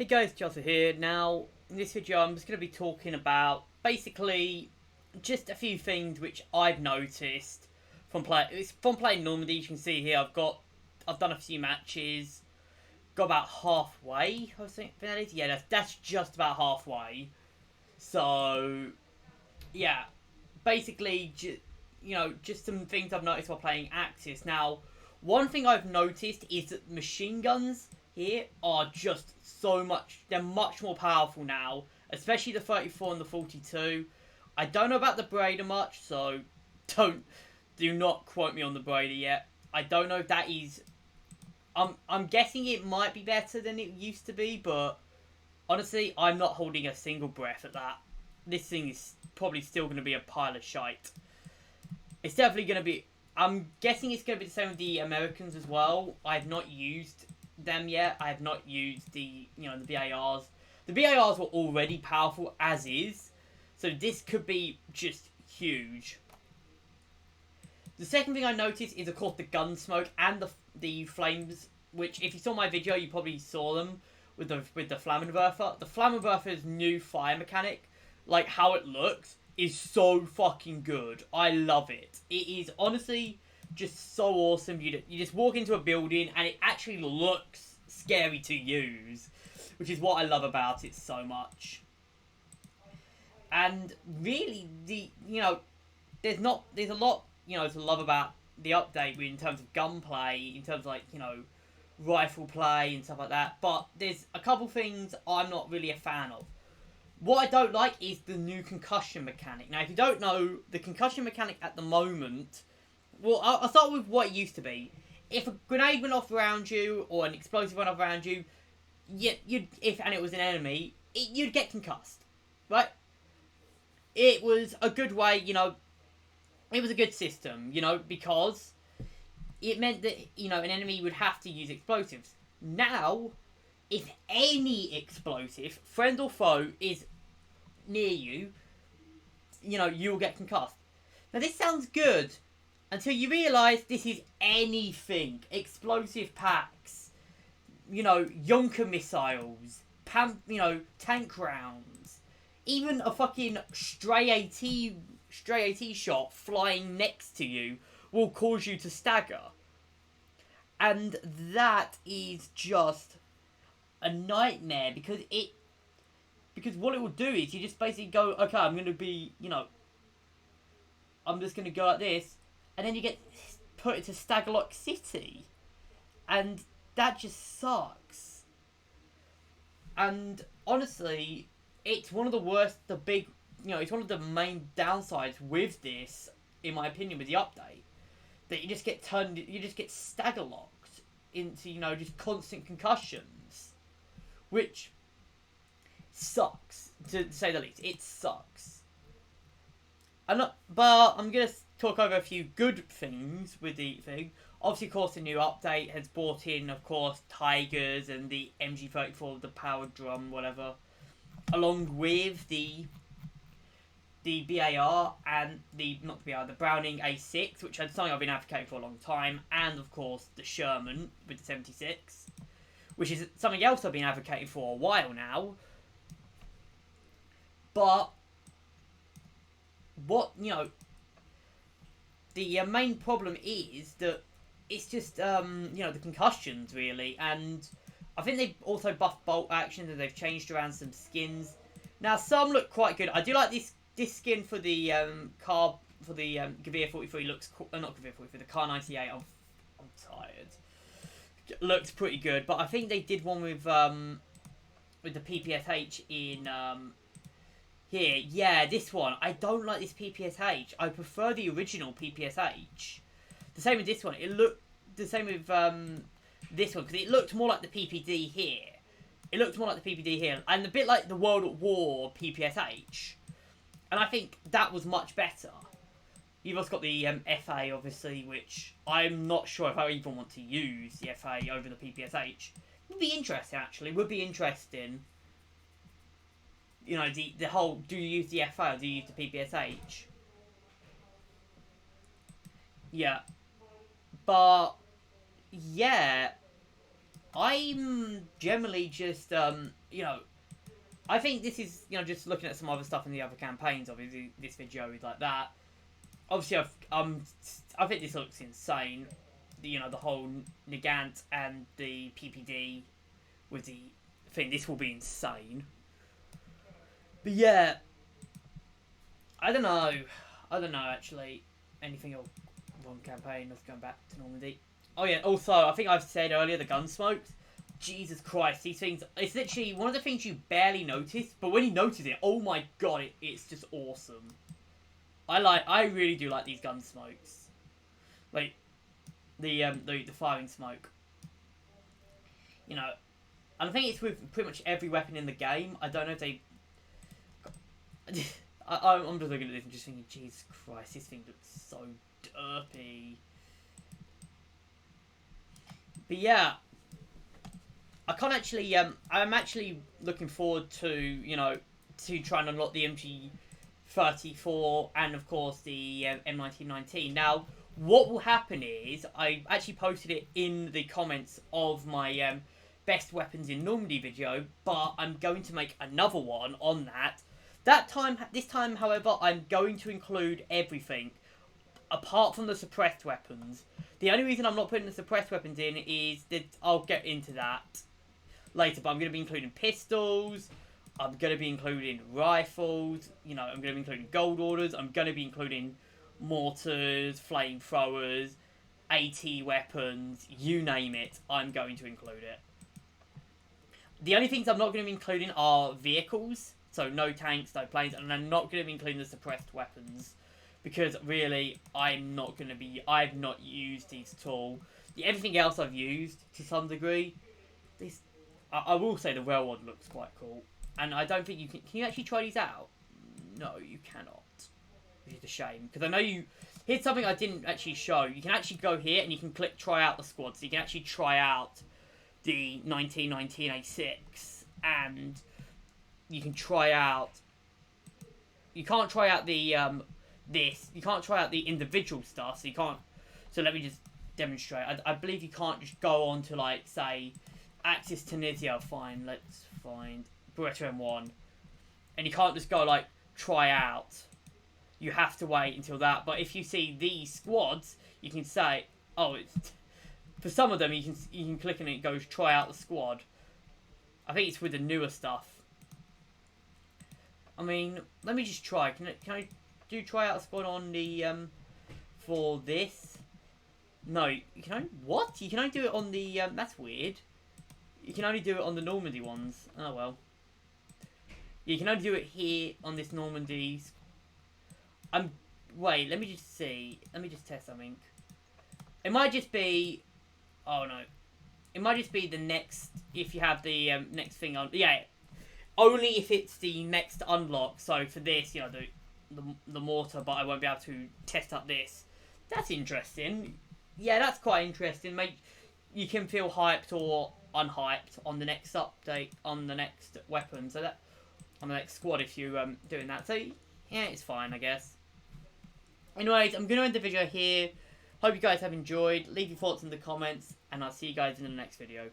Hey guys, Chelsea here. Now, in this video I'm just going to be talking about basically just a few things which I've noticed from playing Normandy. You can see here I've done a few matches, got about halfway, I think that is. Yeah, that's just about halfway. So, yeah, basically, just some things I've noticed while playing Axis. Now, one thing I've noticed is that machine guns here are just they're much more powerful now, especially the 34 and the 42. I don't know about the Braider much, so do not quote me on the Braider yet. I don't know if that is, I'm guessing it might be better than it used to be, but honestly, I'm not holding a single breath at that. This thing is probably still going to be a pile of shite. It's definitely going to be, I'm guessing it's going to be the same with the Americans as well. I have not used them yet. I have not used the BARs. The BARs were already powerful as is, so this could be just huge. The second thing I noticed is, of course, the gun smoke and the flames, which, if you saw my video, you probably saw them with the Flammenwerfer. The Flammenwerfer's new fire mechanic, like how it looks, is so fucking good. I love it. It is honestly just so awesome. You just walk into a building and it actually looks scary to use, which is what I love about it so much. And really, there's a lot to love about the update in terms of gunplay, in terms of rifle play and stuff like that. But there's a couple things I'm not really a fan of. What I don't like is the new concussion mechanic. Now, if you don't know, the concussion mechanic at the moment, well, I'll start with what it used to be. If a grenade went off around you, or an explosive went off around you, and it was an enemy, you'd get concussed, right? It was a good way, it was a good system, because it meant that, an enemy would have to use explosives. Now, if any explosive, friend or foe, is near you, you'll get concussed. Now, this sounds good until you realise this is anything. Explosive packs, Junker missiles, tank rounds, even a fucking stray AT shot flying next to you will cause you to stagger. And that is just a nightmare, because what it will do is you just basically go, okay, I'm going to be, I'm just going to go like this, and then you get put into Staggerlock City, and that just sucks. And honestly, it's one of the worst, it's one of the main downsides with this, in my opinion, with the update, that you just get staggerlocked into, just constant concussions, which sucks, to say the least. It sucks. But I'm gonna talk over a few good things with the thing. Obviously, of course, the new update has brought in, of course, Tigers and the MG34, the powered drum, whatever, along with the BAR and the Browning A6, which is something I've been advocating for a long time, and of course the Sherman with the 76, which is something else I've been advocating for a while now. But the main problem is that it's just the concussions, really, and I think they've also buffed bolt actions and they've changed around some skins. Now, some look quite good. I do like this skin for the Gavir 43 looks cool. Not Gavir 43, the Car 98. I'm tired. Looks pretty good, but I think they did one with the PPSH in here. Yeah, this one. I don't like this PPSH. I prefer the original PPSH. The same with this one. It looked the same with this one, because it looked more like the PPD here. And a bit like the World at War PPSH. And I think that was much better. You've also got the FA, obviously, which I'm not sure if I even want to use the FA over the PPSH. Would be interesting, actually. Would be interesting. The whole, do you use the FA or do you use the PPSH? Yeah. But, yeah. I'm generally just, you know, I think this is, you know, just looking at some other stuff in the other campaigns, obviously, this video is like that. Obviously, I think this looks insane. You know, the whole Nagant and the PPD with the thing, this will be insane. But yeah, I don't know, actually, anything else on campaign, let's go back to Normandy. Oh yeah, also, I think I've said earlier, the gun smokes. Jesus Christ, these things, it's literally one of the things you barely notice, but when you notice it, oh my god, it's just awesome. I really do like these gun smokes. Like, the firing smoke. You know, and I think it's with pretty much every weapon in the game. I don't know if they... I'm just looking at this and just thinking, Jesus Christ, this thing looks so derpy. But yeah, I can't actually, I'm actually looking forward to, you know, to try and unlock the MG34 and, of course, the M1919. Now, what will happen is, I actually posted it in the comments of my best weapons in Normandy video, but I'm going to make another one on that. This time, however, I'm going to include everything, apart from the suppressed weapons. The only reason I'm not putting the suppressed weapons in is that I'll get into that later, but I'm going to be including pistols, I'm going to be including rifles, you know, I'm going to be including gold orders, I'm going to be including mortars, flamethrowers, AT weapons, you name it, I'm going to include it. The only things I'm not going to be including are vehicles, so no tanks, no planes, and I'm not going to be including the suppressed weapons. Because really, I've not used these at all. Everything else I've used to some degree. I will say the railroad looks quite cool. And I don't think you can you actually try these out? No, you cannot. Which is a shame. Because I know you... Here's something I didn't actually show. You can actually go here and you can click try out the squad. So you can actually try out the 1919A6. And you can try out... You can't try out the... You can't try out the individual stuff, so you can't... So let me just demonstrate. I believe you can't just go on to, like, say, Axis Tunisia. Fine, let's find Beretta M1. And you can't just go, like, try out. You have to wait until that. But if you see these squads, you can say, oh, it's... For some of them, you can click and it goes try out the squad. I think it's with the newer stuff. I mean, let me just try. Can I do try out a squad on the for this? No, you can only what? You can only do it on the that's weird. You can only do it on the Normandy ones. Oh well. You can only do it here on this Normandy. Wait, let me just see. Let me just test something. It might just be. Oh no. It might just be the next if you have the next thing on. Yeah. Only if it's the next unlock. So for this, you know, the mortar, but I won't be able to test up this. That's interesting. Yeah, that's quite interesting. You can feel hyped or unhyped on the next update, on the next weapon, so that on the next squad if you doing that. So yeah, it's fine, I guess. Anyways, I'm gonna end the video here. Hope you guys have enjoyed. Leave your thoughts in the comments, and I'll see you guys in the next video.